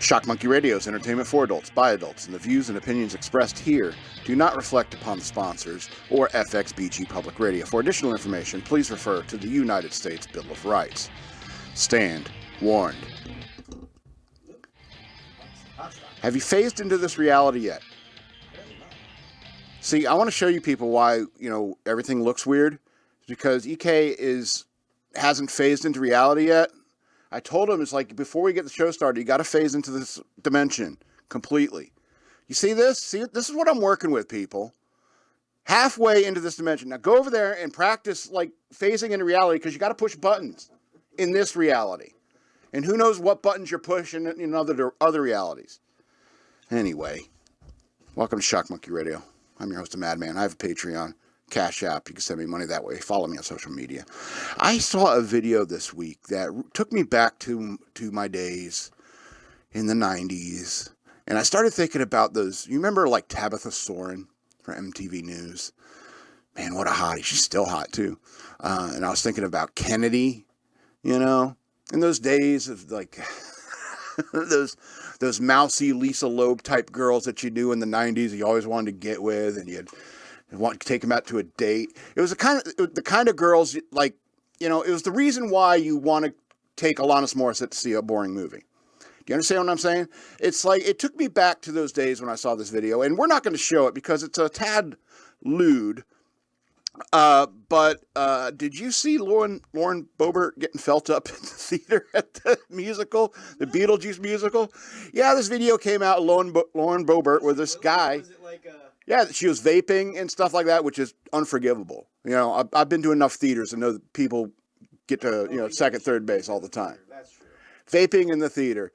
Shock Monkey Radio is entertainment for adults, by adults, and the views and opinions expressed here do not reflect upon the sponsors or FXBG Public Radio. For additional information, please refer to the United States Bill of Rights. Stand warned. Have you phased into this reality yet? See, I want to show you people why, everything looks weird. It's because EK hasn't phased into reality yet. I told him, it's like, before we get the show started, you got to phase into this dimension completely. You see this? See, this is what I'm working with, people. Halfway into this dimension. Now go over there and practice, phasing into reality, because you got to push buttons in this reality. And who knows what buttons you're pushing in other realities. Anyway, welcome to Shock Monkey Radio. I'm your host, the Madman. I have a Patreon, Cash App. You can send me money that way. Follow me on social media. I saw a video this week that took me back to my days in the 90s. And I started thinking about those. You remember Tabitha Soren from MTV News? Man, what a hottie. She's still hot too. And I was thinking about Kennedy, in those days of those mousy Lisa Loeb type girls that you knew in the 90s you always wanted to get with, and you'd want to take them out to a date. It was the kind of girls, it was the reason why you want to take Alanis Morissette to see a boring movie. Do you understand what I'm saying? It's it took me back to those days when I saw this video, and we're not going to show it because it's a tad lewd. But did you see Lauren Boebert getting felt up in the theater at the musical, the Beetlejuice musical? Yeah, this video came out, Lauren Boebert with this guy. Was it Yeah, she was vaping and stuff like that, which is unforgivable. I've been to enough theaters to know that people get to, second, third base all the time. That's true. Vaping in the theater,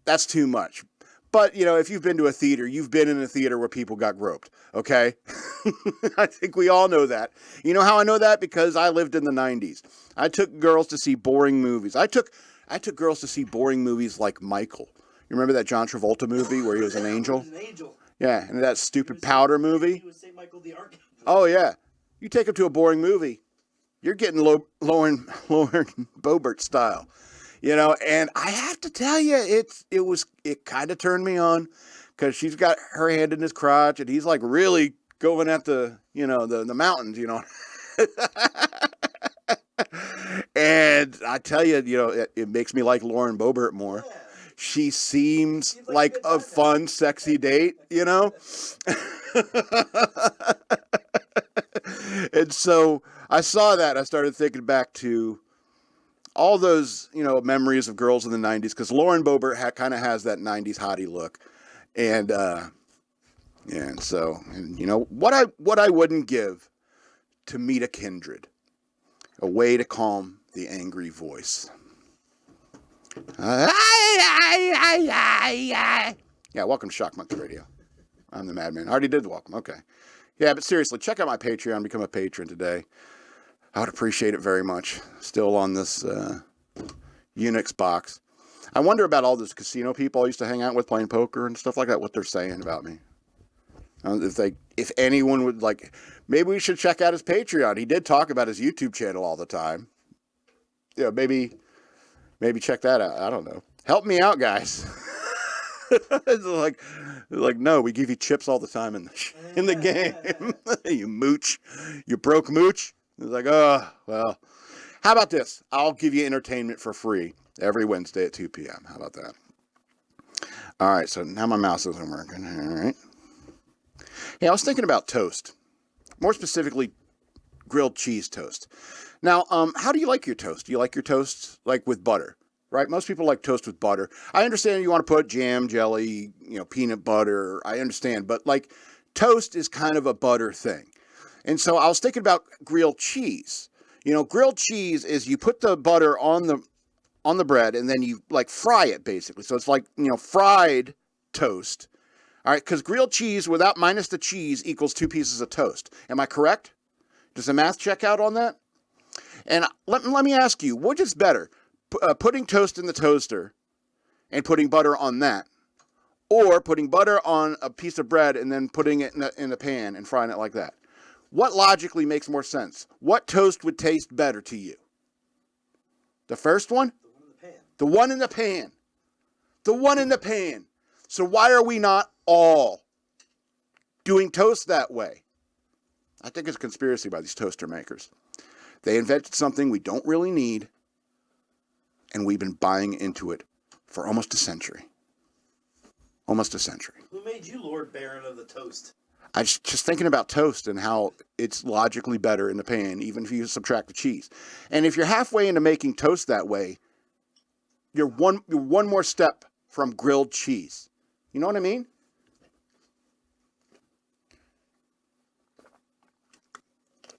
that's too much. But, if you've been to a theater, you've been in a theater where people got groped, okay? I think we all know that. You know how I know that? Because I lived in the 90s. I took girls to see boring movies. I took girls to see boring movies like Michael. You remember that John Travolta movie where he was an angel? He was an angel. Yeah, and that stupid powder movie. He was St. Michael the Archangel. Oh, yeah. You take him to a boring movie, you're getting Lauren Boebert style. And I have to tell you, it kind of turned me on, because she's got her hand in his crotch, and he's really going at the mountains, And I tell you, it makes me like Lauren Boebert more. Yeah. She seems like a fun, sexy date, And so I saw that. I started thinking back to all those, memories of girls in the 90s, because Lauren Boebert kind of has that 90s hottie look. And, what I wouldn't give to meet a kindred, a way to calm the angry voice. Yeah, welcome to Shock Monkey Radio. I'm the Madman. I already did the welcome. Okay. Yeah, but seriously, check out my Patreon. Become a patron today. I would appreciate it very much. Still on this Unix box. I wonder about all those casino people I used to hang out with playing poker and stuff like that, what they're saying about me. If anyone would maybe we should check out his Patreon. He did talk about his YouTube channel all the time. Maybe check that out. I don't know. Help me out, guys. It's no, we give you chips all the time in the game. You mooch. You broke mooch. It's oh, well. How about this? I'll give you entertainment for free every Wednesday at 2 p.m. How about that? All right, so now my mouse isn't working. All right. Yeah, I was thinking about toast. More specifically, grilled cheese toast. Now, how do you like your toast? Do you like your toast with butter? Right? Most people like toast with butter. I understand you want to put jam, jelly, peanut butter. I understand. But toast is kind of a butter thing. And so I was thinking about grilled cheese. Grilled cheese is you put the butter on the bread, and then you fry it basically. So it's fried toast. All right, because grilled cheese minus the cheese equals 2 pieces of toast. Am I correct? Does the math check out on that? And let me ask you, which is better? Putting toast in the toaster and putting butter on that, or putting butter on a piece of bread and then putting it in a pan and frying it like that? What logically makes more sense? What toast would taste better to you? The first one? The one in the pan. The one in the pan. The one in the pan. So why are we not all doing toast that way? I think it's a conspiracy by these toaster makers. They invented something we don't really need, and we've been buying into it for almost a century. Almost a century. Who made you Lord Baron of the toast? I just thinking about toast and how it's logically better in the pan, even if you subtract the cheese. And if you're halfway into making toast that way, you're one more step from grilled cheese. You know what I mean?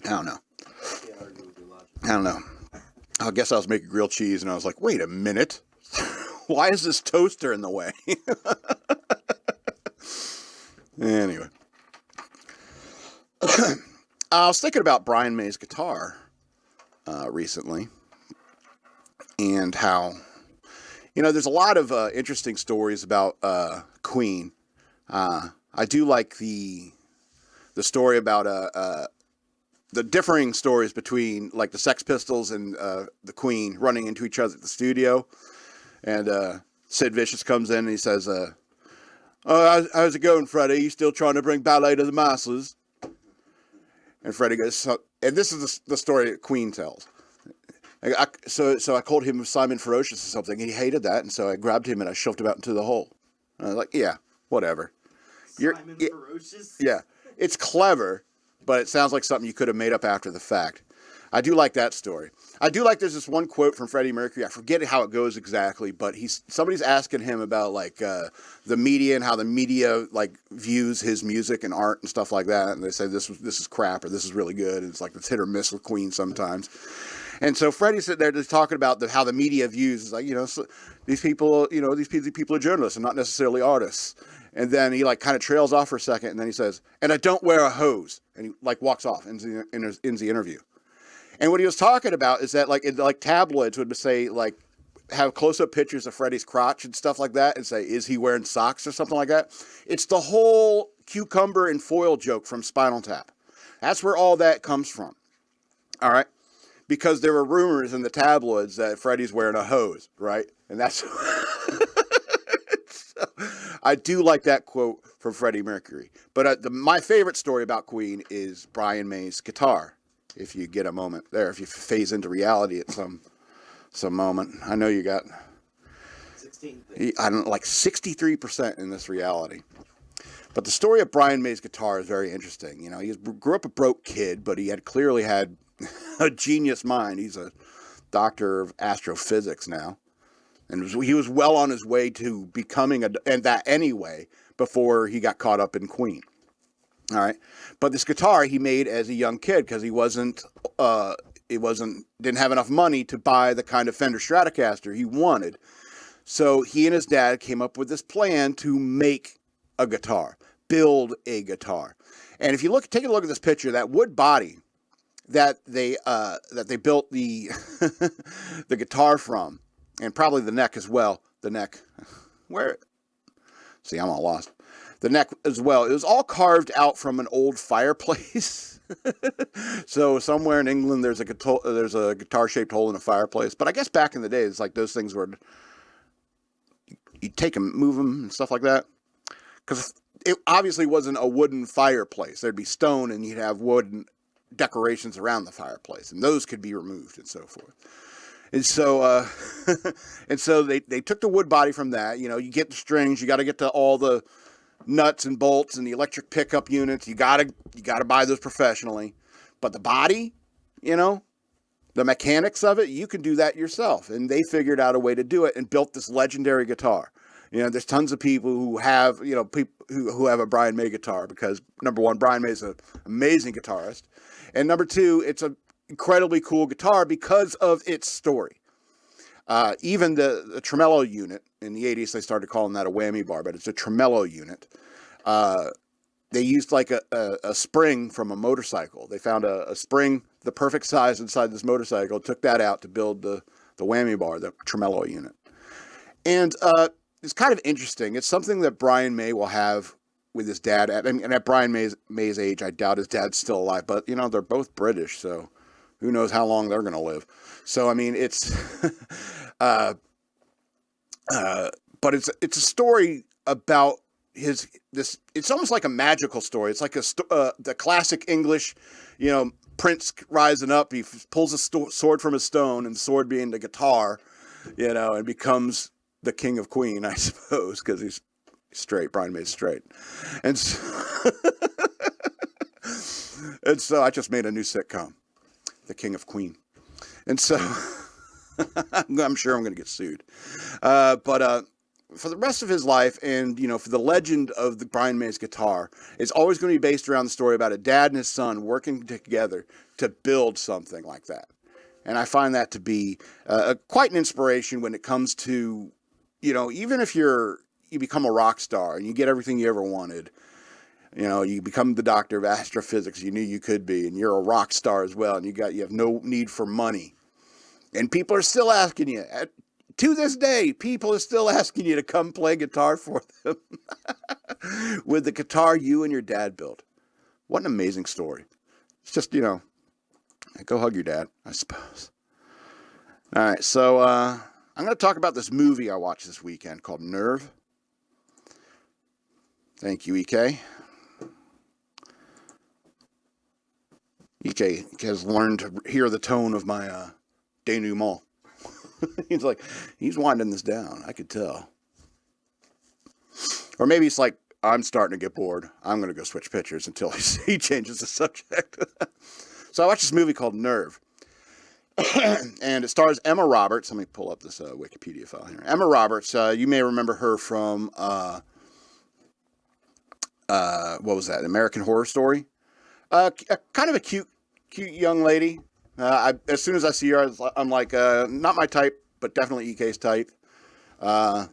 I don't know. I don't know. I guess I was making grilled cheese and I was like, wait a minute. Why is this toaster in the way? Anyway. I was thinking about Brian May's guitar recently, and how, there's a lot of interesting stories about Queen. I do like the story about the differing stories between like the Sex Pistols and the Queen running into each other at the studio, and Sid Vicious comes in and he says, "Oh, how's it going, Freddie? You still trying to bring ballet to the masses?" And Freddie goes, and this is the story that Queen tells. So I called him Simon Ferocious or something, and he hated that, and so I grabbed him and I shoved him out into the hole. And I was like, yeah, whatever. Simon Ferocious? Yeah, it's clever, but it sounds like something you could have made up after the fact. I do like that story. I do like there's this one quote from Freddie Mercury. I forget how it goes exactly, but somebody's asking him about like the media and how the media like views his music and art and stuff like that. And they say this is crap or this is really good. And it's like it's hit or miss with Queen sometimes. And so Freddie's sitting there just talking about how the media views is like, so these people, these people are journalists and not necessarily artists. And then he like kind of trails off for a second, and then he says, "And I don't wear a hose," and he like walks off, ends the interview. And what he was talking about is that like tabloids would say like have close-up pictures of Freddie's crotch and stuff like that and say, is he wearing socks or something like that? It's the whole cucumber and foil joke from Spinal Tap. That's where all that comes from. All right? Because there were rumors in the tabloids that Freddie's wearing a hose, right? And that's... So, I do like that quote from Freddie Mercury. But my favorite story about Queen is Brian May's guitar. If you get a moment there, if you phase into reality at some moment. I know you got 63% in this reality. But the story of Brian May's guitar is very interesting. He grew up a broke kid, but he clearly had a genius mind. He's a doctor of astrophysics now. And he was well on his way to becoming that anyway before he got caught up in Queen. All right. But this guitar he made as a young kid because he didn't have enough money to buy the kind of Fender Stratocaster he wanted. So he and his dad came up with this plan to make a guitar, build a guitar. And if you take a look at this picture, that wood body that they built the the guitar from, and probably the neck as well. The neck, see, I'm all lost. The neck as well. It was all carved out from an old fireplace. So somewhere in England, there's a guitar-shaped hole in a fireplace. But I guess back in the day, it's like those things were, you take them, move them, and stuff like that. Because it obviously wasn't a wooden fireplace. There'd be stone, and you'd have wooden decorations around the fireplace, and those could be removed and so forth. And so, they took the wood body from that. You get the strings. You got to get to all the nuts and bolts and the electric pickup units. You gotta buy those professionally. But the body, the mechanics of it, you can do that yourself. And they figured out a way to do it and built this legendary guitar. There's tons of people who have, who have a Brian May guitar because, number one, Brian May is an amazing guitarist. And number two, it's an incredibly cool guitar because of its story. Even the tremolo unit, in the 80s, they started calling that a whammy bar, but it's a tremolo unit. They used like a spring from a motorcycle. They found a spring, the perfect size inside this motorcycle, took that out to build the whammy bar, the tremolo unit. And it's kind of interesting. It's something that Brian May will have with his dad. And at Brian May's age, I doubt his dad's still alive, but, they're both British, so who knows how long they're going to live. So, it's... but it's a story about this. It's almost like a magical story. It's like the classic English, prince rising up. He pulls a sword from a stone, and the sword being the guitar, and becomes the king of Queen, I suppose, because he's straight. Brian May's straight, and so, and so I just made a new sitcom, The King of Queen, and so I'm sure I'm going to get sued, but for the rest of his life, and for the legend of the Brian May's guitar, it's always going to be based around the story about a dad and his son working together to build something like that. And I find that to be quite an inspiration when it comes to, even if you become a rock star and you get everything you ever wanted, you become the doctor of astrophysics you knew you could be, and you're a rock star as well, and you have no need for money, and people are still asking you. To this day, people are still asking you to come play guitar for them with the guitar you and your dad built. What an amazing story. It's just, go hug your dad, I suppose. All right, so I'm going to talk about this movie I watched this weekend called Nerve. Thank you, EK. EK has learned to hear the tone of my denouement. He's winding this down. I could tell. Or maybe it's like, I'm starting to get bored. I'm going to go switch pictures until he changes the subject. So I watched this movie called Nerve. And it stars Emma Roberts. Let me pull up this Wikipedia file here. Emma Roberts, you may remember her from, what was that? American Horror Story. Kind of a cute young lady. As soon as I see her, I'm like, not my type, but definitely EK's type. But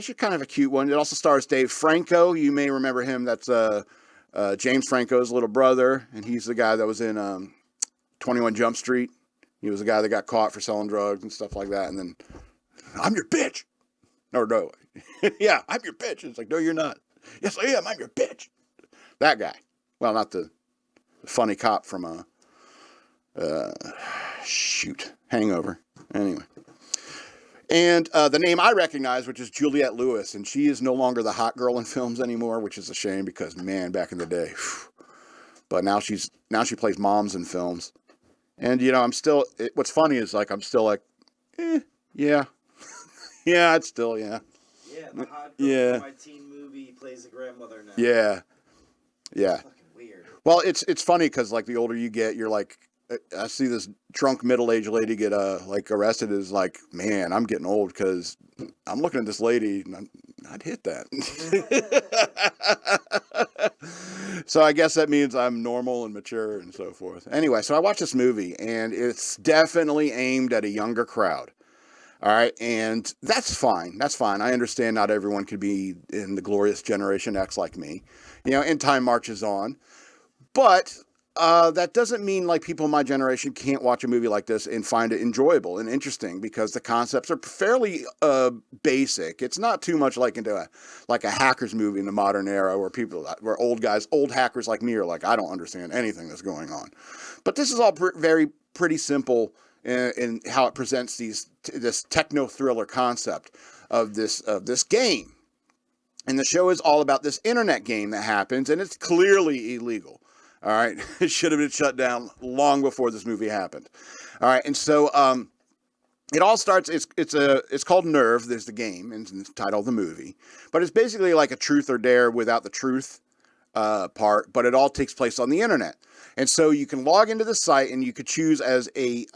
she's kind of a cute one. It also stars Dave Franco. You may remember him. That's James Franco's little brother, and he's the guy that was in 21 Jump Street. He was the guy that got caught for selling drugs and stuff like that. And then, I'm your bitch. No. Yeah, I'm your bitch. And it's like, no, you're not. Yes, I am. I'm your bitch. That guy. Well, not the funny cop from Hangover. Anyway. And the name I recognize, which is Juliette Lewis, and she is no longer the hot girl in films anymore, which is a shame because, man, back in the day. But now she plays moms in films. And, I'm still, what's funny is, I'm still yeah. Yeah, it's still, yeah. Yeah, the hot girl from my teen movie plays the grandmother now. Yeah. Yeah. Fucking weird. Well, it's funny because, the older you get, you're like, I see this drunk middle-aged lady get arrested. Is like, man, I'm getting old because I'm looking at this lady and I'd hit that. So I guess that means I'm normal and mature and so forth. Anyway, so I watched this movie and it's definitely aimed at a younger crowd. All right, and that's fine. That's fine. I understand not everyone could be in the glorious Generation X like me, and time marches on, but. That doesn't mean people in my generation can't watch a movie like this and find it enjoyable and interesting because the concepts are fairly basic. It's not too much into a hackers movie in the modern era where old hackers like me are like, I don't understand anything that's going on. But this is all pretty simple in how it presents this techno thriller concept of this game. And the show is all about this internet game that happens, and it's clearly illegal. All right, it should have been shut down long before this movie happened. All right, and so it all starts. It's called Nerve. There's the game, and it's the title of the movie. But it's basically like a truth or dare without the truth part. But it all takes place on the internet, and so you can log into the site, and you could choose as a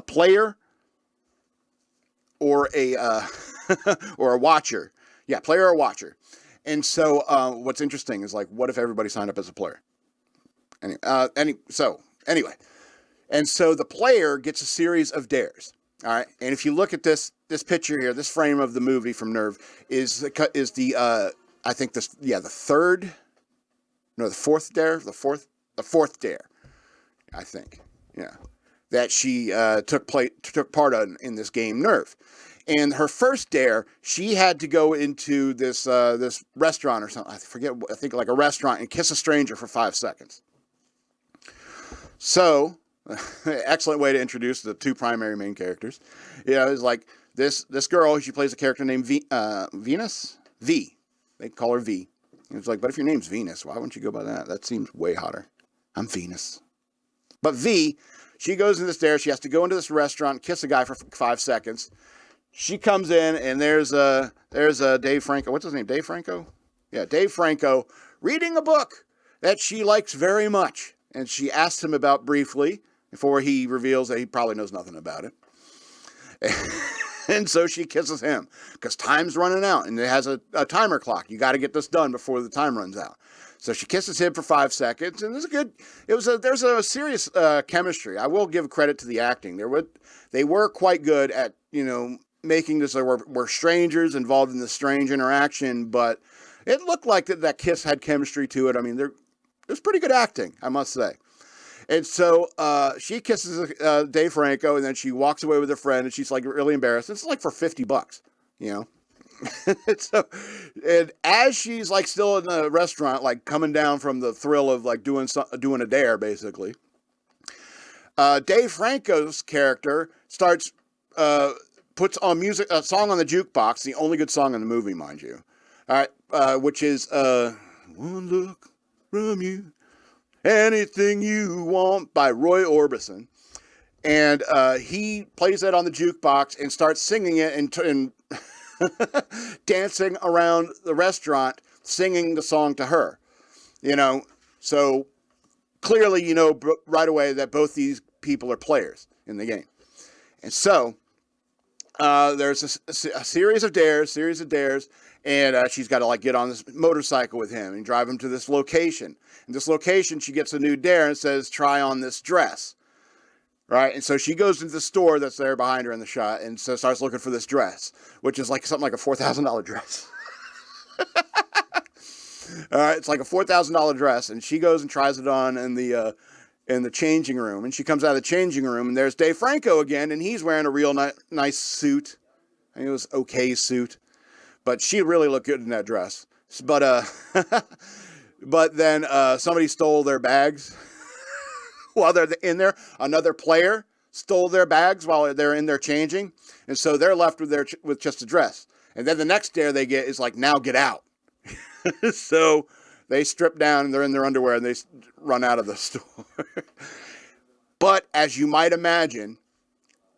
player or a or a watcher. Yeah, player or watcher. And so what's interesting is what if everybody signed up as a player? Anyway, and so the player gets a series of dares. All right, and if you look at this picture here, this frame of the movie from Nerve is the I think the fourth dare, I think, yeah, that she took part in this game Nerve. And her first dare, she had to go into this restaurant or something. I think like a restaurant and kiss a stranger for 5 seconds. So, excellent way to introduce the two primary main characters. It's this girl, she plays a character named Venus. V. They call her V. And it's like, but if your name's Venus, why wouldn't you go by that? That seems way hotter. I'm Venus. But V, she goes in the stairs. She has to go into this restaurant, kiss a guy for 5 seconds. She comes in, and there's Dave Franco. What's his name? Dave Franco? Yeah, Dave Franco, reading a book that she likes very much. And she asks him about briefly before he reveals that he probably knows nothing about it. And so she kisses him because time's running out, and it has a timer clock. You got to get this done before the time runs out. So she kisses him for 5 seconds, and there's a serious chemistry. I will give credit to the acting. They were quite good at, making this. We're strangers involved in this strange interaction, but it looked like that kiss had chemistry to it. I mean, it was pretty good acting, I must say. And so she kisses Dave Franco, and then she walks away with her friend, and she's like really embarrassed. It's like for $50, and as she's like still in the restaurant, like coming down from the thrill of like doing a dare, basically, Dave Franco's character starts puts on a song on the jukebox, the only good song in the movie, mind you. All right, which is "One Look from You, Anything You Want" by Roy Orbison. And he plays that on the jukebox and starts singing it and dancing around the restaurant, singing the song to her. So clearly, right away that both these people are players in the game. And so there's a series of dares, and she's got to like get on this motorcycle with him and drive him to this location. In this location, she gets a new dare and says, "Try on this dress." Right? And so she goes into the store that's there behind her in the shot and so starts looking for this dress, which is like something like a $4,000 dress. All right, it's like a $4,000 dress, and she goes and tries it on in the changing room. And she comes out of the changing room, and there's Dave Franco again, and he's wearing a real nice suit. I mean, it was okay suit, but she really looked good in that dress. But but then somebody stole their bags while they're in there. Another player stole their bags while they're in there changing, and so they're left with just a dress. And then the next dare they get is like, "Now get out." So they strip down and they're in their underwear and they run out of the store. But as you might imagine,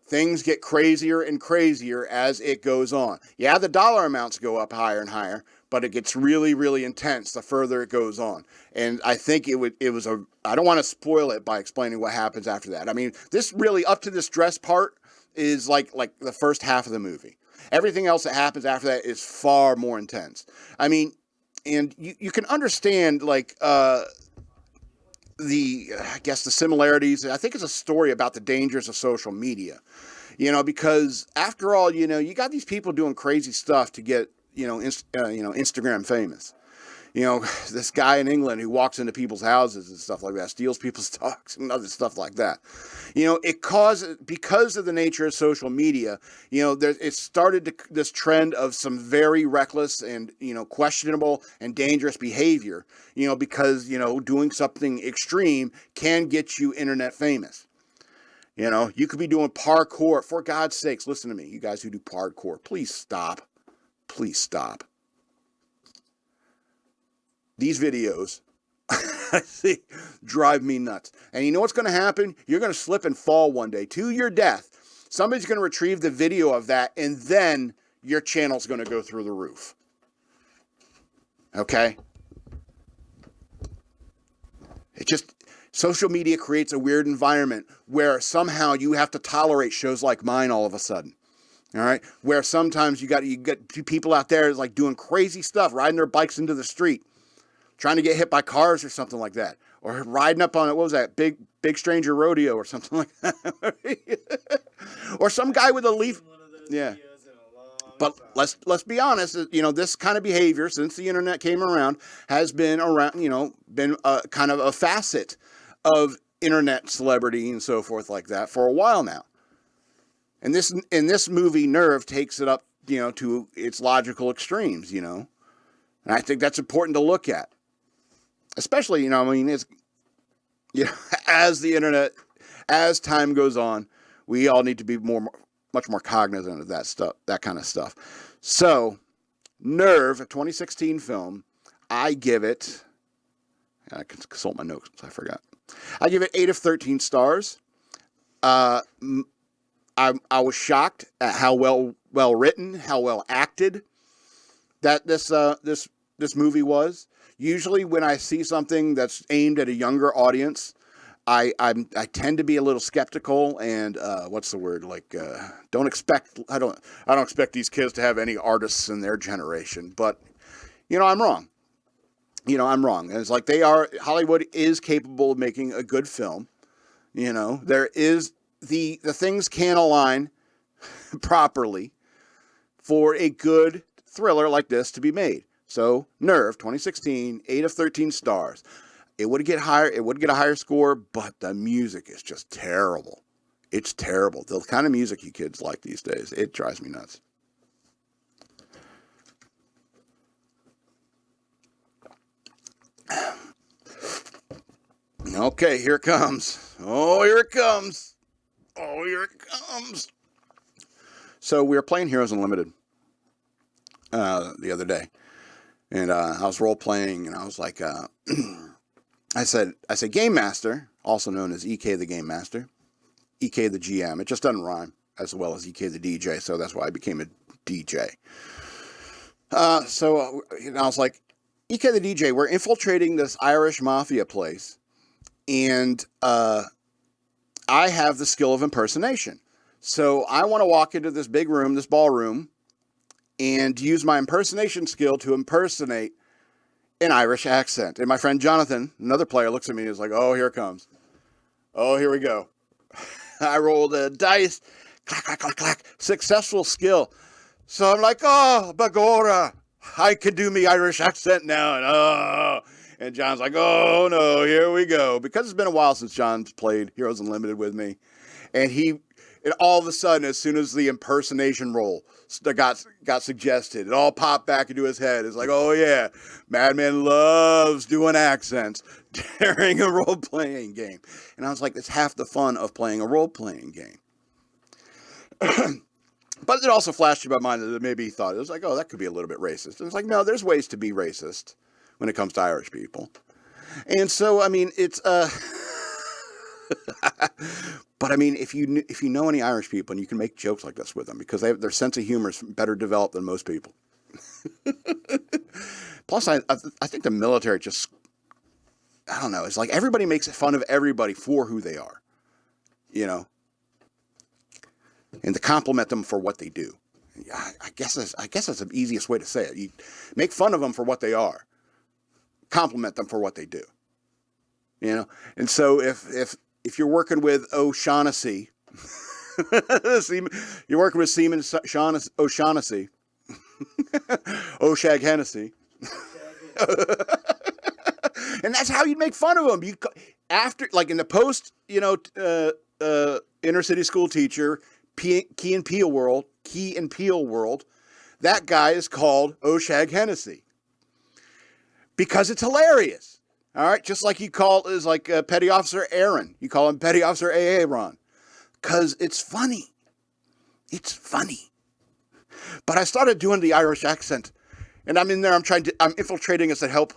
things get crazier and crazier as it goes on. Yeah, the dollar amounts go up higher and higher, but it gets really, really intense the further it goes on. And I think I don't want to spoil it by explaining what happens after that. I mean, this really, up to this dress part, is like the first half of the movie. Everything else that happens after that is far more intense. I mean, and you can understand like I guess the similarities. I think it's a story about the dangers of social media, because after all, you got these people doing crazy stuff to get Instagram famous. This guy in England who walks into people's houses and stuff like that, steals people's dogs and other stuff like that. It causes, because of the nature of social media, it started this trend of some very reckless and, questionable and dangerous behavior, because, doing something extreme can get you internet famous. You could be doing parkour. For God's sakes, listen to me, you guys who do parkour, please stop. Please stop. These videos, drive me nuts. And you know what's going to happen? You're going to slip and fall one day to your death. Somebody's going to retrieve the video of that, and then your channel's going to go through the roof. Okay? Social media creates a weird environment where somehow you have to tolerate shows like mine all of a sudden. All right? Where sometimes you get people out there like doing crazy stuff, riding their bikes into the street, trying to get hit by cars or something like that, or riding up on it. What was that? Big Stranger Rodeo or something like that, or some guy with a leaf. Yeah. But let's be honest. This kind of behavior since the internet came around has been around. Been kind of a facet of internet celebrity and so forth like that for a while now. And this movie, Nerve, takes it up, to its logical extremes. And I think that's important to look at. Especially, it's, as the internet, as time goes on, we all need to be more much more cognizant of that stuff, that kind of stuff. So, Nerve, a 2016 film, I give it. I can consult my notes. I forgot. I give it 8 of 13 stars. I was shocked at how well written, how well acted that this movie was. Usually, when I see something that's aimed at a younger audience, I tend to be a little skeptical and what's the word? Like don't expect. I don't expect these kids to have any artists in their generation. But I'm wrong. I'm wrong. And it's like Hollywood is capable of making a good film. There is the things can align properly for a good thriller like this to be made. So Nerve 2016, 8 of 13 stars. It would get higher. It would get a higher score, but the music is just terrible. It's terrible. The kind of music you kids like these days. It drives me nuts. Okay, here it comes. Oh, here it comes. Oh, here it comes. So we were playing Heroes Unlimited the other day, and I was role playing, and I was like, I said, Game Master, also known as EK the Game Master, EK the GM. It just doesn't rhyme, as well as EK the DJ, so that's why I became a DJ. So I was like, EK the DJ, we're infiltrating this Irish mafia place, and I have the skill of impersonation. So I want to walk into this big room, this ballroom, and use my impersonation skill to impersonate an Irish accent. And my friend Jonathan, another player, looks at me and is like, oh, here it comes. Oh, here we go. I rolled a dice, clack, clack, clack, clack, successful skill. So I'm like, oh, Bagora, I can do me Irish accent now. And John's like, oh, no, here we go. Because it's been a while since John's played Heroes Unlimited with me. And all of a sudden, as soon as the impersonation roll got suggested, it all popped back into his head. It's like, oh yeah, Madman loves doing accents during a role-playing game. And I was like, it's half the fun of playing a role-playing game. But it also flashed in my mind that maybe he thought, it was like, oh, that could be a little bit racist. And it's like, no, there's ways to be racist when it comes to Irish people. And so, I mean, it's... But I mean, if you know any Irish people, and you can make jokes like this with them, because their sense of humor is better developed than most people. Plus, I think the military just, I don't know, it's like everybody makes fun of everybody for who they are, and to compliment them for what they do. I guess that's the easiest way to say it. You make fun of them for what they are, compliment them for what they do. And so if you're working with O'Shaughnessy, you're working with Seaman O'Shaughnessy, O'Shag Hennessy, and that's how you'd make fun of them. After, like in the post, inner city school teacher, Key and Peele world, that guy is called O'Shag Hennessy because it's hilarious. All right, just like you call is like Petty Officer Aaron. You call him Petty Officer Aaron, because it's funny. It's funny. But I started doing the Irish accent, and I'm in there. I'm infiltrating as I help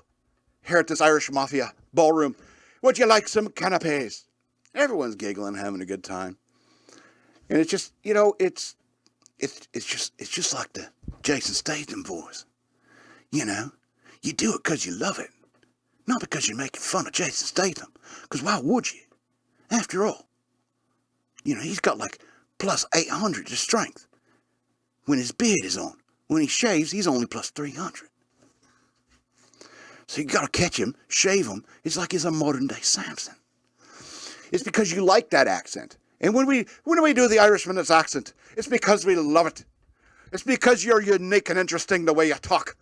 here at this Irish mafia ballroom. Would you like some canapes? Everyone's giggling, having a good time, and it's just it's just like the Jason Statham voice. You do it because you love it. Not because you're making fun of Jason Statham, because why would you? After all, he's got like plus 800 to strength when his beard is on. When he shaves, he's only plus 300. So you got to catch him, shave him. It's like he's a modern day Samson. It's because you like that accent. And when we do the Irishman's accent, it's because we love it. It's because you're unique and interesting the way you talk.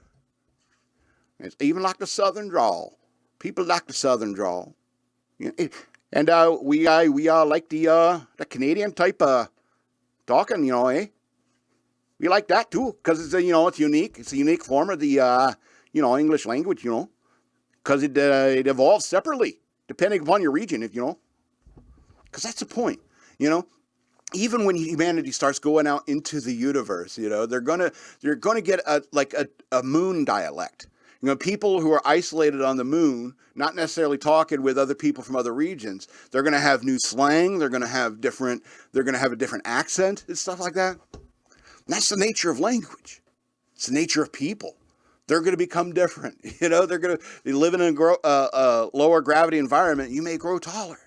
It's even like the Southern drawl. People like the Southern drawl, and we like the Canadian type of talking, eh? We like that too, because it's it's unique. It's a unique form of the English language, because it evolves separately depending upon your region, because that's the point, even when humanity starts going out into the universe, they're gonna get a moon dialect. People who are isolated on the moon, not necessarily talking with other people from other regions, they're gonna have new slang. They're gonna have a different accent and stuff like that. And that's the nature of language. It's the nature of people. They're going to become different. They're going to be living in a lower gravity environment. You may grow taller.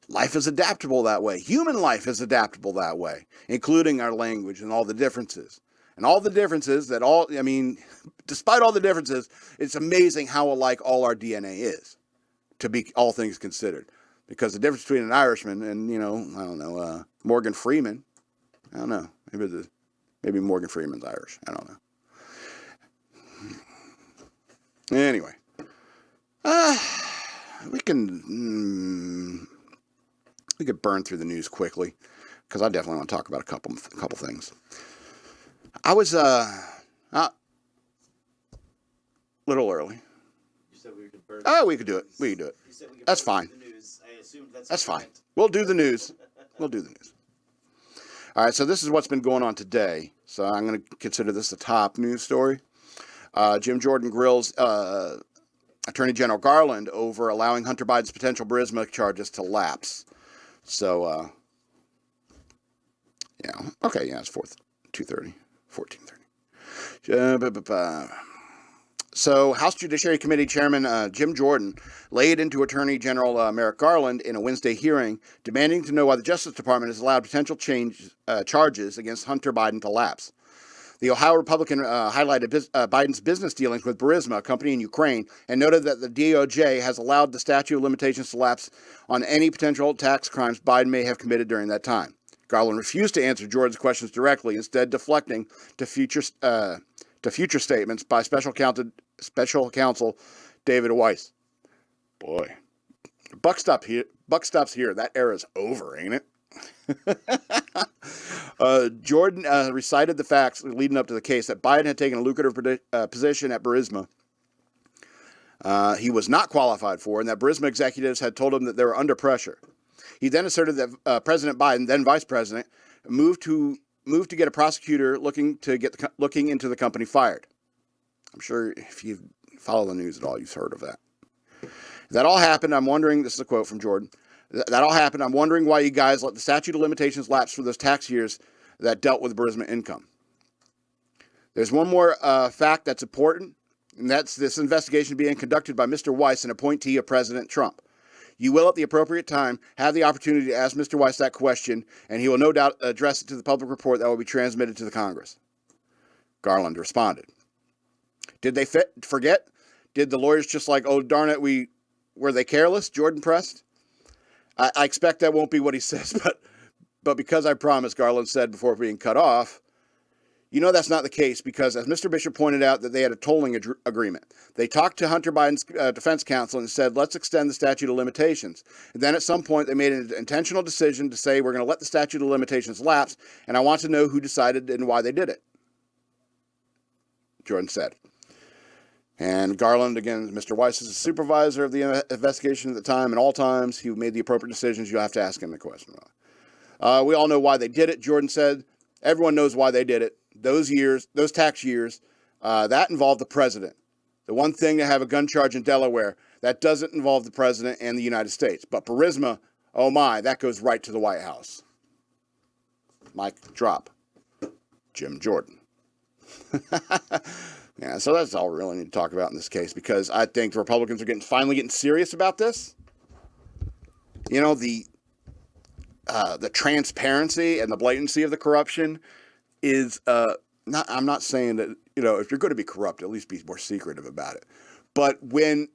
Life is adaptable that way. Human life is adaptable that way, including our language and all the differences. And all the differences despite all the differences, it's amazing how alike all our DNA is, to be all things considered. Because the difference between an Irishman and, I don't know, Morgan Freeman, I don't know, maybe Morgan Freeman's Irish. I don't know. Anyway, we could burn through the news quickly, because I definitely want to talk about a couple things. I was a little early. You said we could burn. Oh, we could do it. We could do it. You said we could That's burn fine. the news. I assumed That's fine. We'll do the news. We'll do the news. All right, so this is what's been going on today. So I'm going to consider this the top news story. Jim Jordan grills Attorney General Garland over allowing Hunter Biden's potential Burisma charges to lapse. So, it's 14:30. So, House Judiciary Committee Chairman Jim Jordan laid into Attorney General Merrick Garland in a Wednesday hearing, demanding to know why the Justice Department has allowed potential charges against Hunter Biden to lapse. The Ohio Republican highlighted Biden's business dealings with Burisma, a company in Ukraine, and noted that the DOJ has allowed the statute of limitations to lapse on any potential tax crimes Biden may have committed during that time. Garland refused to answer Jordan's questions directly, instead deflecting to future statements by Special Counsel David Weiss. Boy, buck stops here. That era's over, ain't it? Jordan recited the facts leading up to the case that Biden had taken a lucrative position at Burisma he was not qualified for, and that Burisma executives had told him that they were under pressure. He then asserted that President Biden, then vice president, moved to get a prosecutor looking into the company fired. I'm sure if you follow the news at all, you've heard of that. That all happened. I'm wondering. This is a quote from Jordan. That all happened. I'm wondering why you guys let the statute of limitations lapse for those tax years that dealt with Burisma income. There's one more fact that's important, and that's this investigation being conducted by Mr. Weiss, an appointee of President Trump. You will, at the appropriate time, have the opportunity to ask Mr. Weiss that question, and he will no doubt address it to the public report that will be transmitted to the Congress. Garland responded. Did they forget? Did the lawyers just like, oh, darn it, were they careless? Jordan pressed. I expect that won't be what he says, but because I promised, Garland said before being cut off, that's not the case because, as Mr. Bishop pointed out, that they had a tolling agreement. They talked to Hunter Biden's defense counsel and said, let's extend the statute of limitations. And then at some point, they made an intentional decision to say, we're going to let the statute of limitations lapse, and I want to know who decided and why they did it, Jordan said. And Garland, again, Mr. Weiss is a supervisor of the investigation at the time, and all times he made the appropriate decisions. You'll have to ask him the question. We all know why they did it, Jordan said. Everyone knows why they did it. Those tax years, that involved the president. The one thing to have a gun charge in Delaware, that doesn't involve the president and the United States. But Burisma, oh my, that goes right to the White House. Mic drop. Jim Jordan. Yeah, so that's all we really need to talk about in this case, because I think the Republicans are finally getting serious about this. The transparency and the blatancy of the corruption is I'm not saying that, if you're going to be corrupt, at least be more secretive about it. But when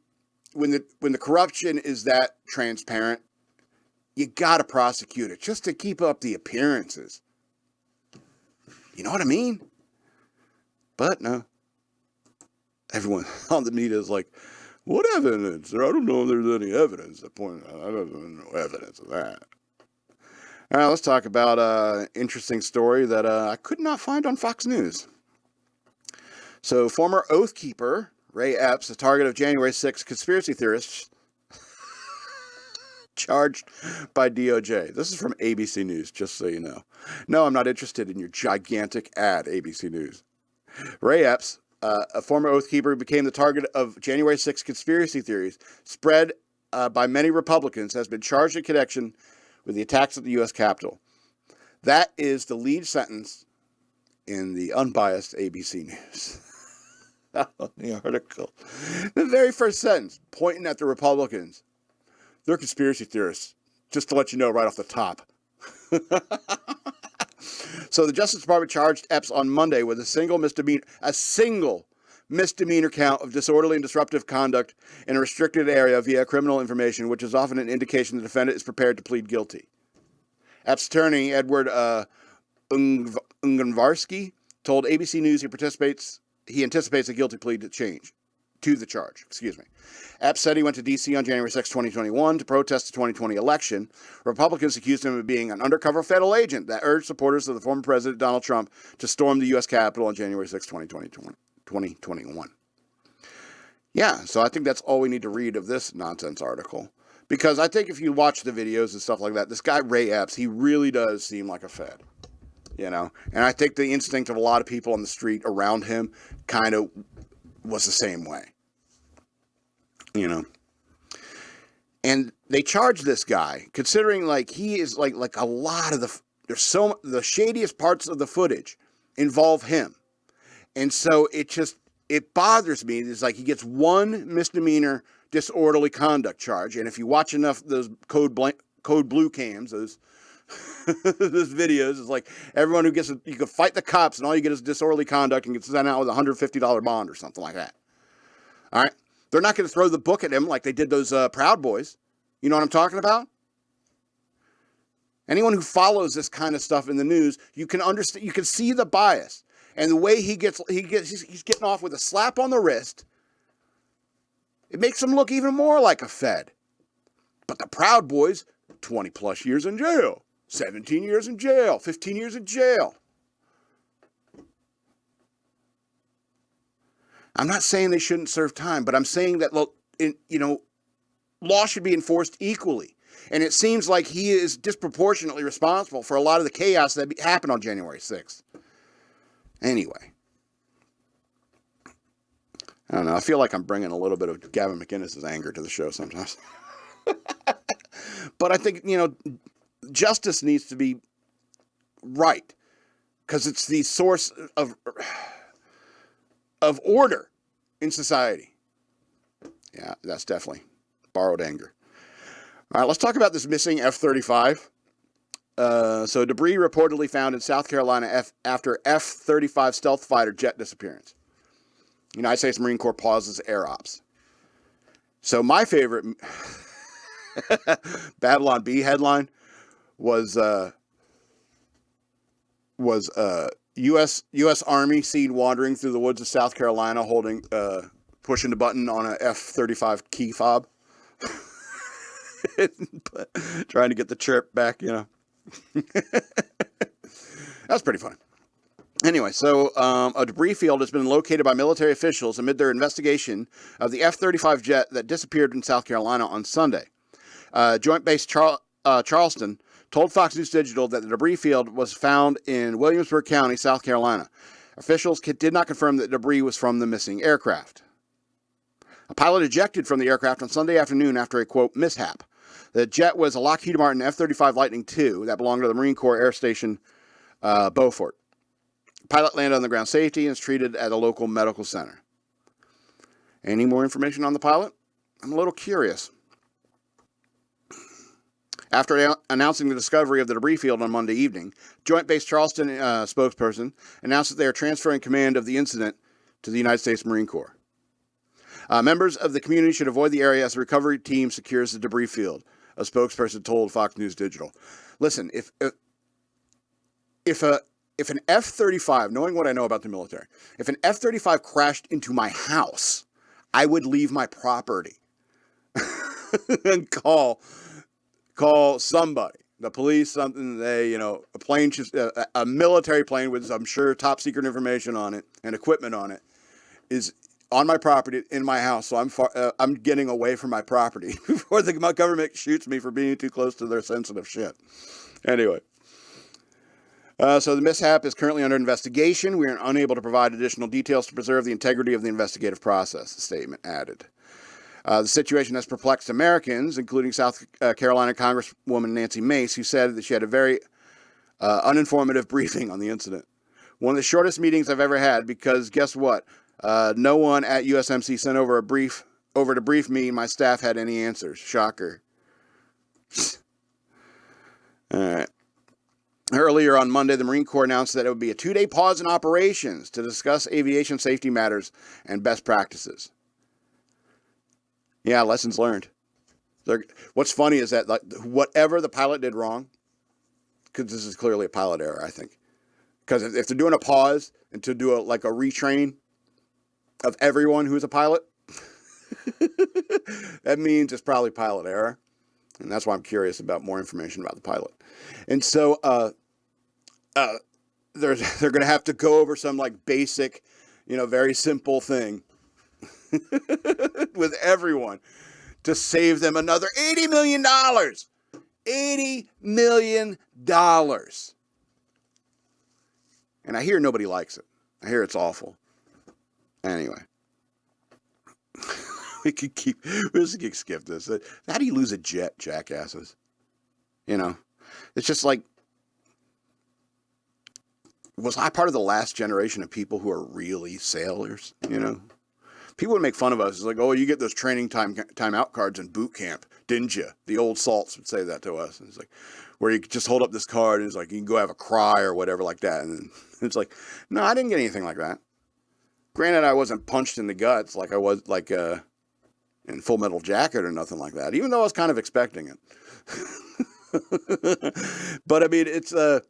the corruption is that transparent, you got to prosecute it just to keep up the appearances. You know what I mean? But no. Everyone on the media is like, what evidence? I don't know if there's any evidence to point out. I don't know no evidence of that. All right, let's talk about an interesting story that I could not find on Fox News. So, former Oath Keeper Ray Epps, the target of January 6th conspiracy theorists. charged by DOJ. This is from ABC News, just so you know. No, I'm not interested in your gigantic ad, ABC News. Ray Epps, a former Oath Keeper, became the target of January 6 conspiracy theories spread by many Republicans, has been charged in connection with the attacks at the U.S. Capitol. That is the lead sentence in the unbiased ABC News. On the article. The very first sentence, pointing at the Republicans. They're conspiracy theorists, just to let you know right off the top. So the Justice Department charged Epps on Monday with a single misdemeanor count of disorderly and disruptive conduct in a restricted area via criminal information, which is often an indication the defendant is prepared to plead guilty. Epps' attorney, Edward Unganvarsky, told ABC News he anticipates a guilty plea to the charge. Epps said he went to D.C. on January 6, 2021 to protest the 2020 election. Republicans accused him of being an undercover federal agent that urged supporters of the former President Donald Trump to storm the U.S. Capitol on January 6, 2021. Yeah, so I think that's all we need to read of this nonsense article. Because I think if you watch the videos and stuff like that, this guy Ray Epps, he really does seem like a Fed. You know, and I think the instinct of a lot of people on the street around him kind of was the same way. You know, and they charged this guy, considering like he is like a lot of the shadiest parts of the footage involve him, and so it bothers me. It's like he gets one misdemeanor disorderly conduct charge, and if you watch enough of those code blue cams, those videos, it's like everyone who you can fight the cops and all you get is disorderly conduct and gets sent out with a $150 bond or something like that. All right. They're not going to throw the book at him like they did those Proud Boys. You know what I'm talking about? Anyone who follows this kind of stuff in the news, you can understand, you can see the bias and the way he's getting off with a slap on the wrist. It makes him look even more like a Fed. But the Proud Boys, 20 plus years in jail. 17 years in jail, 15 years in jail. I'm not saying they shouldn't serve time, but I'm saying that, law should be enforced equally. And it seems like he is disproportionately responsible for a lot of the chaos that happened on January 6th. Anyway. I don't know. I feel like I'm bringing a little bit of Gavin McInnes's anger to the show sometimes. But I think, justice needs to be right, because it's the source of order in society. Yeah, that's definitely borrowed anger. All right, let's talk about this missing F-35. So debris reportedly found in South Carolina after F-35 stealth fighter jet disappearance. United States Marine Corps pauses air ops. So my favorite Babylon Bee headline was U.S. Army seen wandering through the woods of South Carolina pushing the button on a F-35 key fob. Trying to get the chirp back, That's pretty funny. Anyway, so a debris field has been located by military officials amid their investigation of the F-35 jet that disappeared in South Carolina on Sunday. Joint Base Charleston told Fox News Digital that the debris field was found in Williamsburg County, South Carolina. Officials did not confirm that debris was from the missing aircraft. A pilot ejected from the aircraft on Sunday afternoon after a, quote, mishap. The jet was a Lockheed Martin F-35 Lightning II that belonged to the Marine Corps Air Station Beaufort. The pilot landed on the ground safety and is treated at a local medical center. Any more information on the pilot? I'm a little curious. After announcing the discovery of the debris field on Monday evening, Joint Base Charleston spokesperson announced that they are transferring command of the incident to the United States Marine Corps. Members of the community should avoid the area as the recovery team secures the debris field, a spokesperson told Fox News Digital. Listen, if an F-35, knowing what I know about the military, if an F-35 crashed into my house, I would leave my property and call somebody, the police, something, a plane, a military plane with, I'm sure, top secret information on it and equipment on it on my property in my house, so I'm getting away from my property before the government shoots me for being too close to their sensitive shit. Anyway. So the mishap is currently under investigation. We are unable to provide additional details to preserve the integrity of the investigative process, the statement added. The situation has perplexed Americans, including South Carolina Congresswoman Nancy Mace, who said that she had a very uninformative briefing on the incident. One of the shortest meetings I've ever had, because guess what? No one at USMC sent over to brief me, and my staff had any answers. Shocker. All right. Earlier on Monday, the Marine Corps announced that it would be a 2-day pause in operations to discuss aviation safety matters and best practices. Yeah, lessons learned. What's funny is that whatever the pilot did wrong, because this is clearly a pilot error, I think. Because if they're doing a pause and to do a retrain of everyone who's a pilot, that means it's probably pilot error. And that's why I'm curious about more information about the pilot. And so they're going to have to go over some basic, very simple thing with everyone to save them another $80 million. $80 million. And I hear nobody likes it. I hear it's awful. Anyway. We could skip this. How do you lose a jet, jackasses? It's just was I part of the last generation of people who are really sailors? People would make fun of us. It's like, oh, you get those training timeout cards in boot camp, didn't you? The old salts would say that to us. And it's like, where you just hold up this card, and it's like, you can go have a cry or whatever like that. And it's like, no, I didn't get anything like that. Granted, I wasn't punched in the guts like I was in Full Metal Jacket or nothing like that, even though I was kind of expecting it. But I mean, it's I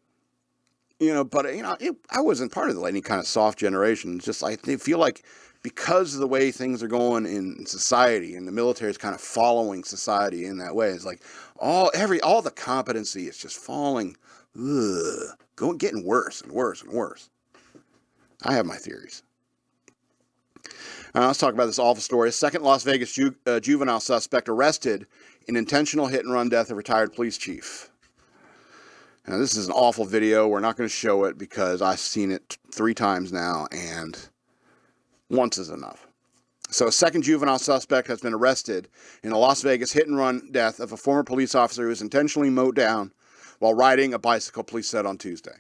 wasn't part of any kind of soft generation. It's just I feel like because of the way things are going in society, and the military is kind of following society in that way, it's like all the competency is just falling, getting worse and worse and worse. I have my theories. Let's talk about this awful story. A second Las Vegas juvenile suspect arrested in intentional hit-and-run death of retired police chief. Now, this is an awful video. We're not going to show it because I've seen it 3 times now, and once is enough. So a second juvenile suspect has been arrested in a Las Vegas hit-and-run death of a former police officer who was intentionally mowed down while riding a bicycle, police said on Tuesday.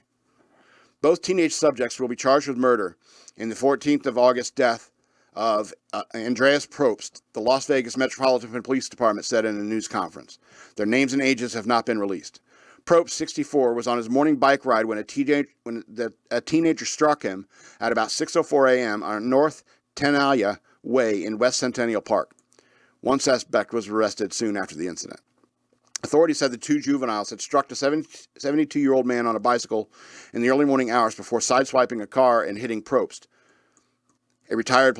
Both teenage subjects will be charged with murder in the 14th of August death of Andreas Probst, the Las Vegas Metropolitan Police Department said in a news conference. Their names and ages have not been released. Probst, 64, was on his morning bike ride when a teenager struck him at about 6:04 a.m. on North Tenaya Way in West Centennial Park. One suspect was arrested soon after the incident. Authorities said the 2 juveniles had struck a 72-year-old man on a bicycle in the early morning hours before sideswiping a car and hitting Probst, a retired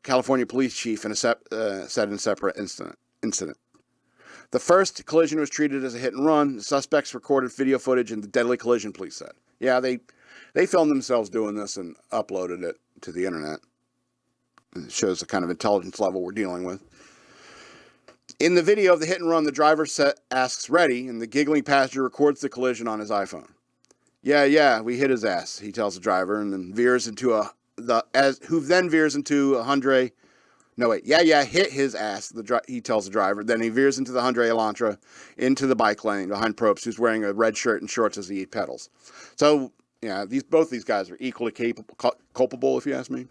California police chief, said in a separate incident. The first collision was treated as a hit and run. The suspects recorded video footage in the deadly collision, police said. Yeah, they filmed themselves doing this and uploaded it to the internet. It shows the kind of intelligence level we're dealing with. In the video of the hit and run, the driver asks ready, and the giggling passenger records the collision on his iPhone. Yeah, we hit his ass, he tells the driver, and then veers into Hyundai. No, wait. Yeah, hit his ass, he tells the driver. Then he veers into the Hyundai Elantra into the bike lane behind Probst, who's wearing a red shirt and shorts as he pedals. So, yeah, both these guys are equally culpable, if you ask me.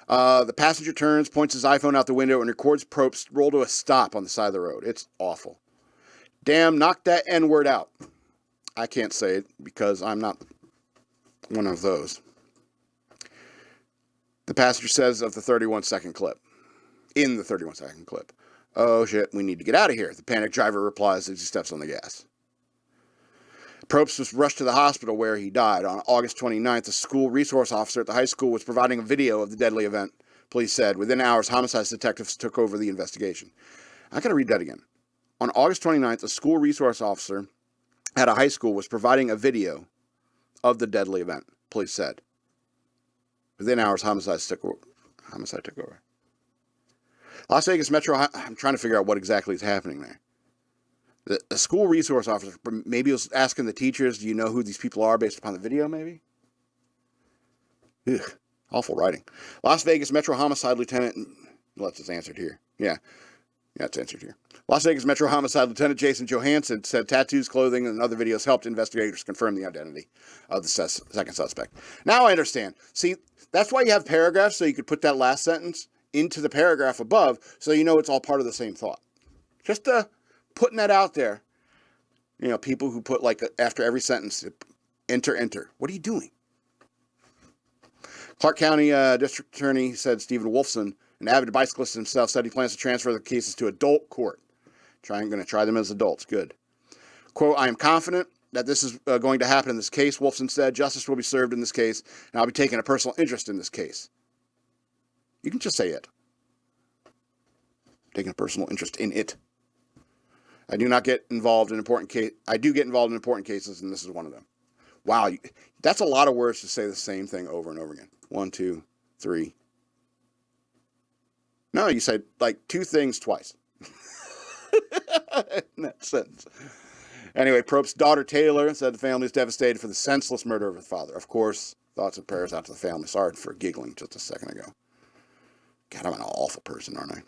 The passenger turns, points his iPhone out the window, and records Probst roll to a stop on the side of the road. It's awful. Damn, knock that N-word out. I can't say it because I'm not one of those. The passenger says of the 31-second clip. In the 31-second clip. Oh shit, we need to get out of here. The panicked driver replies as he steps on the gas. Probst was rushed to the hospital where he died. On August 29th, a school resource officer at the high school was providing a video of the deadly event, police said. Within hours, homicide detectives took over the investigation. I gotta read that again. On August 29th, a school resource officer at a high school was providing a video of the deadly event, police said. Within hours, homicide Homicide took over. Las Vegas Metro, I'm trying to figure out what exactly is happening there. The school resource officer maybe was asking the teachers, do you know who these people are based upon the video, maybe? Ugh, awful writing. Las Vegas Metro Homicide Lieutenant, let's it's answered here. Yeah, it's answered here. Las Vegas Metro Homicide Lieutenant Jason Johansson said tattoos, clothing, and other videos helped investigators confirm the identity of the second suspect. Now I understand. See, that's why you have paragraphs, so you could put that last sentence into the paragraph above, so you know it's all part of the same thought. Just putting that out there. You know, people who put like after every sentence, enter. What are you doing? Clark County District Attorney said Stephen Wolfson, an avid bicyclist himself, said he plans to transfer the cases to adult court. I'm going to try them as adults. Good. Quote, I am confident that this is going to happen in this case, Wolfson said. Justice will be served in this case, and I'll be taking a personal interest in this case. You can just say it. Taking a personal interest in it. I do not get involved in important case. I do get involved in important cases, and this is one of them. Wow, that's a lot of words to say the same thing over and over again. 1, 2, 3. No, you said like 2 things twice. In that sentence. Anyway, Prope's daughter Taylor said the family is devastated for the senseless murder of her father. Of course, thoughts and prayers out to the family. Sorry for giggling just a second ago. God, I'm an awful person, aren't I? All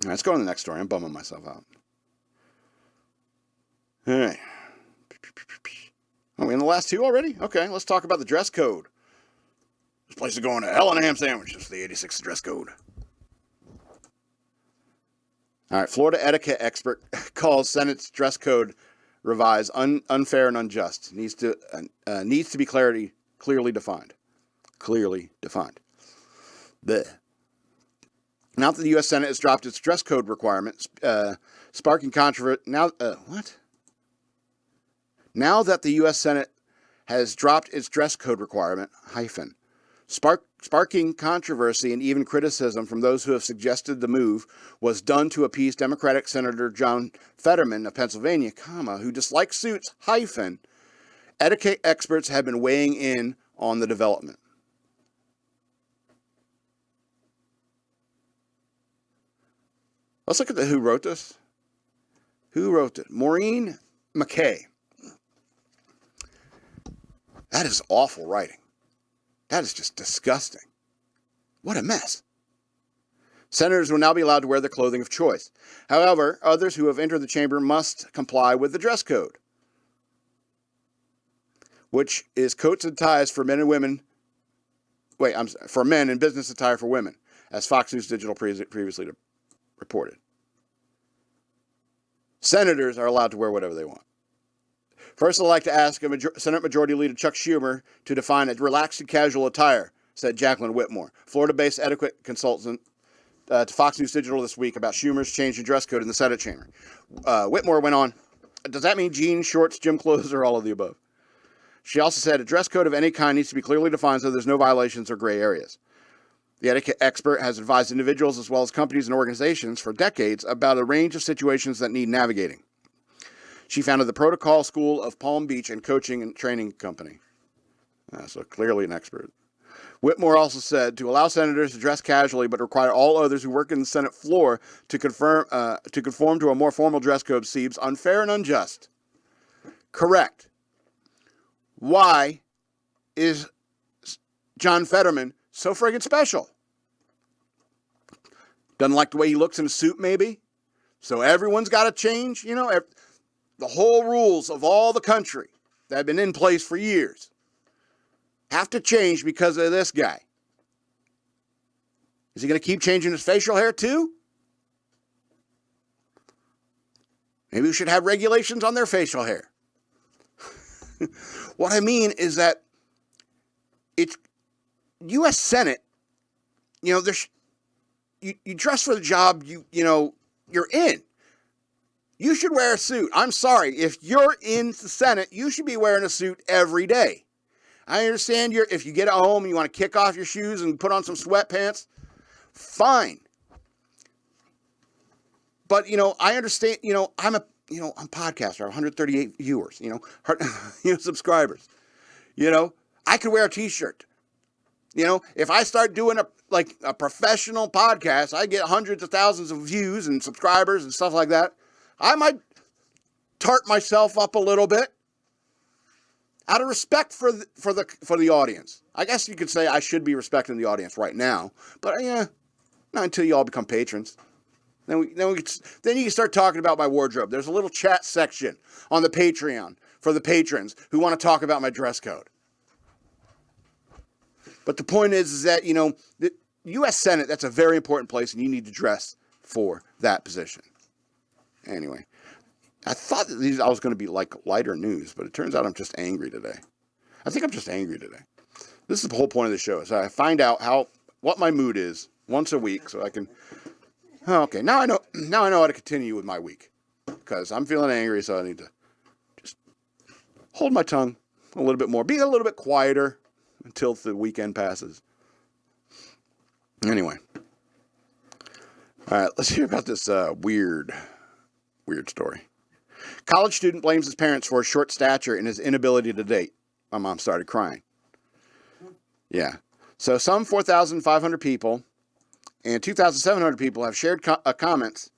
right, let's go to the next story. I'm bumming myself out. All right. Are we in the last 2 already? Okay, let's talk about the dress code. This place is going to hell in a ham sandwich. It's the 86th dress code. All right, Florida etiquette expert calls Senate's dress code revised unfair and unjust. Needs to be clearly defined. Clearly defined. Blech. Now that the U.S. Senate has dropped its dress code requirements, sparking controversy. Now that the U.S. Senate has dropped its dress code requirement, sparking controversy and even criticism from those who have suggested the move was done to appease Democratic Senator John Fetterman of Pennsylvania, who dislikes suits, etiquette experts have been weighing in on the development. Let's look at who wrote this. Who wrote it? Maureen McKay. That is awful writing. That is just disgusting. What a mess. Senators will now be allowed to wear their clothing of choice. However, others who have entered the chamber must comply with the dress code, which is coats and ties for men and women. For men and business attire for women, as Fox News Digital previously reported. Senators are allowed to wear whatever they want. First, I'd like to ask Senate Majority Leader Chuck Schumer to define a relaxed and casual attire, said Jacqueline Whitmore, Florida-based etiquette consultant, to Fox News Digital this week about Schumer's change in dress code in the Senate chamber. Whitmore went on, does that mean jeans, shorts, gym clothes, or all of the above? She also said a dress code of any kind needs to be clearly defined so there's no violations or gray areas. The etiquette expert has advised individuals as well as companies and organizations for decades about a range of situations that need navigating. She founded the Protocol School of Palm Beach and coaching and training company. So clearly an expert. Whitmore also said to allow senators to dress casually but require all others who work in the Senate floor to conform to a more formal dress code seems unfair and unjust. Correct. Why is John Fetterman so friggin' special? Doesn't like the way he looks in a suit, maybe? So everyone's got to change? You know, the whole rules of all the country that have been in place for years have to change because of this guy. Is he going to keep changing his facial hair too? Maybe we should have regulations on their facial hair. What I mean is that it's U.S. Senate, you know, you dress for the job you're in. You should wear a suit. I'm sorry. If you're in the Senate, you should be wearing a suit every day. I understand if you get at home and you want to kick off your shoes and put on some sweatpants, fine. But, I understand, I'm a podcaster. I have 138 viewers, subscribers. I could wear a t-shirt. You know, if I start doing a professional podcast, I get hundreds of thousands of views and subscribers and stuff like that. I might tart myself up a little bit out of respect for the audience. I guess you could say I should be respecting the audience right now, but yeah, not until you all become patrons. Then you can start talking about my wardrobe. There's a little chat section on the Patreon for the patrons who want to talk about my dress code. But the point is that, you know, the U.S. Senate, that's a very important place, and you need to dress for that position. Anyway, I thought that I was going to be like lighter news, but it turns out I'm just angry today. I think I'm just angry today. This is the whole point of the show, is I find out what my mood is once a week, so I can. Oh, okay, now I know how to continue with my week, because I'm feeling angry, so I need to just hold my tongue a little bit more, be a little bit quieter until the weekend passes. Anyway, all right, let's hear about this weird story. College student blames his parents for his short stature and his inability to date. My mom started crying. Yeah, so some 4,500 people and 2,700 people have shared comments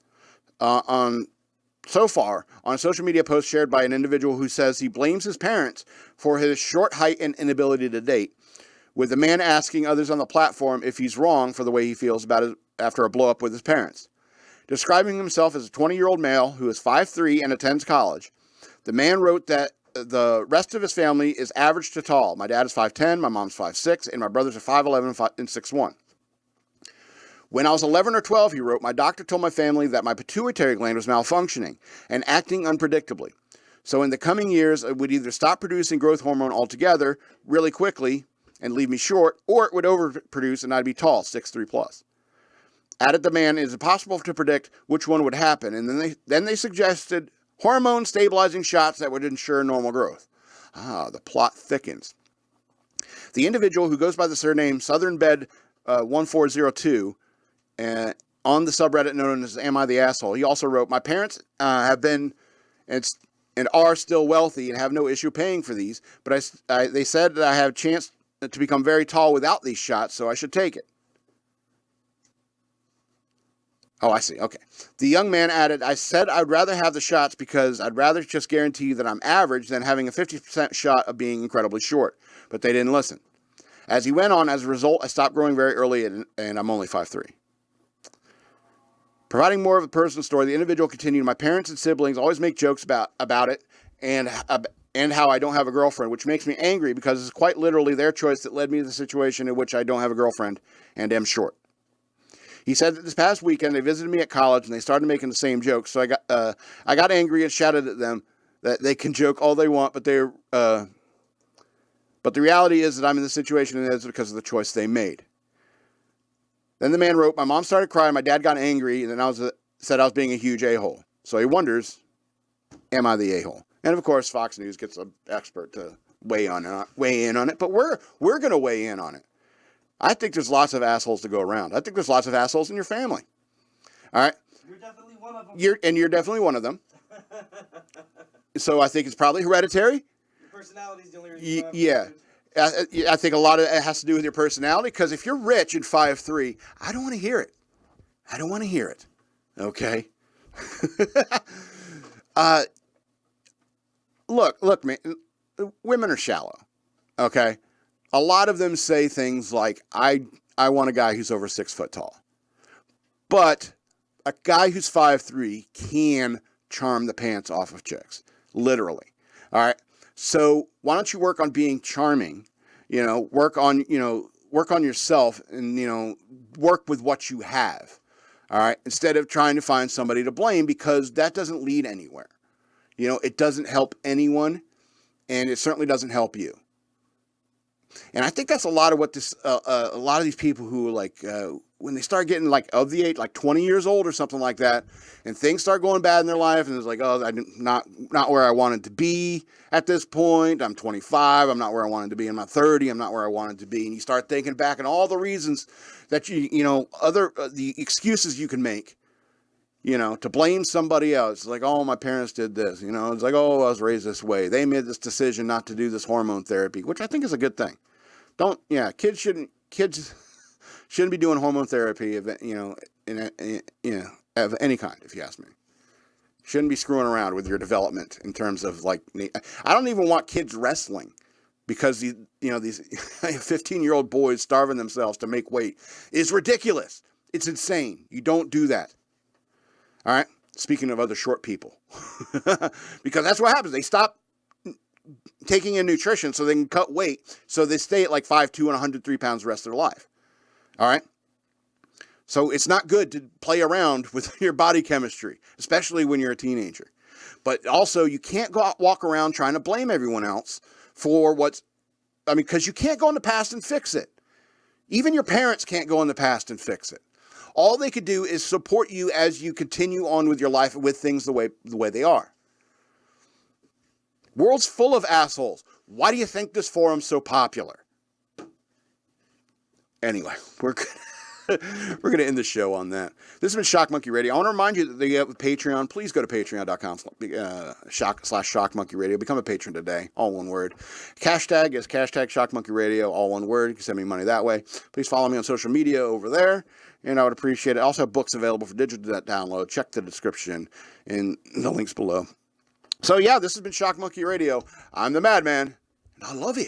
so far on a social media post shared by an individual who says he blames his parents for his short height and inability to date, with the man asking others on the platform if he's wrong for the way he feels about it after a blow-up with his parents. Describing himself as a 20-year-old male who is 5'3" and attends college, the man wrote that the rest of his family is average to tall. My dad is 5'10", my mom's 5'6", and my brothers are 5'11" and 6'1". When I was 11 or 12, he wrote, my doctor told my family that my pituitary gland was malfunctioning and acting unpredictably. So in the coming years, it would either stop producing growth hormone altogether really quickly and leave me short, or it would overproduce and I'd be tall, 6'3 plus. Added the man, is it possible to predict which one would happen? And then they suggested hormone stabilizing shots that would ensure normal growth. The plot thickens. The individual who goes by the surname Southern Bed 1402 on the subreddit known as Am I the Asshole? He also wrote, my parents have been and are still wealthy and have no issue paying for these, but they said that I have a chance to become very tall without these shots, so I should take it. Oh, I see. Okay. The young man added, I said I'd rather have the shots because I'd rather just guarantee that I'm average than having a 50% shot of being incredibly short. But they didn't listen. As he went on, as a result, I stopped growing very early and I'm only 5'3". Providing more of a personal story, the individual continued, my parents and siblings always make jokes about it and how I don't have a girlfriend, which makes me angry because it's quite literally their choice that led me to the situation in which I don't have a girlfriend and am short. He said that this past weekend they visited me at college and they started making the same jokes. So I got angry and shouted at them that they can joke all they want, but the reality is that I'm in the situation and it's because of the choice they made. Then the man wrote, my mom started crying, my dad got angry, and then said I was being a huge a-hole. So he wonders, am I the a-hole? And of course, Fox News gets an expert to weigh in on it, but we're going to weigh in on it. I think there's lots of assholes to go around. I think there's lots of assholes in your family. All right? You're definitely one of them. You're definitely one of them. So I think it's probably hereditary. Your personality's the only reason. Yeah. I think a lot of it has to do with your personality, because if you're rich and 5'3", I don't want to hear it. I don't want to hear it. Okay? Look, man, women are shallow. Okay? A lot of them say things like, I want a guy who's over 6 foot tall. But a guy who's 5'3" can charm the pants off of chicks. Literally. All right? So why don't you work on being charming? Work on yourself and, work with what you have. All right? Instead of trying to find somebody to blame, because that doesn't lead anywhere. It doesn't help anyone, and it certainly doesn't help you. And I think that's a lot of what a lot of these people who when they start getting of the age, 20 years old or something like that, and things start going bad in their life, and it's I'm not where I wanted to be at this point. I'm 25. I'm not where I wanted to be. I'm not 30. I'm not where I wanted to be. And you start thinking back on all the reasons that the excuses you can make, to blame somebody else. Like, oh, my parents did this. It's like, oh, I was raised this way. They made this decision not to do this hormone therapy, which I think is a good thing. Kids shouldn't, kids shouldn't be doing hormone therapy of any kind, if you ask me. Shouldn't be screwing around with your development in terms of like, I don't even want kids wrestling because these 15-year-old boys starving themselves to make weight is ridiculous. It's insane. You don't do that. All right. Speaking of other short people, because that's what happens. They stop taking in nutrition so they can cut weight. So they stay at like 5'2" and 103 pounds the rest of their life. All right. So it's not good to play around with your body chemistry, especially when you're a teenager. But also you can't walk around trying to blame everyone else for because you can't go in the past and fix it. Even your parents can't go in the past and fix it. All they could do is support you as you continue on with your life with things the way they are. World's full of assholes. Why do you think this forum's so popular? Anyway, we're going to end the show on that. This has been Shock Monkey Radio. I want to remind you that you have a Patreon. Please go to patreon.com/shockmonkeyradio. Become a patron today. All one word. Hashtag is hashtag Shock Monkey Radio. All one word. You can send me money that way. Please follow me on social media over there. And I would appreciate it. I also have books available for digital download. Check the description and the links below. So yeah, this has been Shock Monkey Radio. I'm the Madman, and I love you.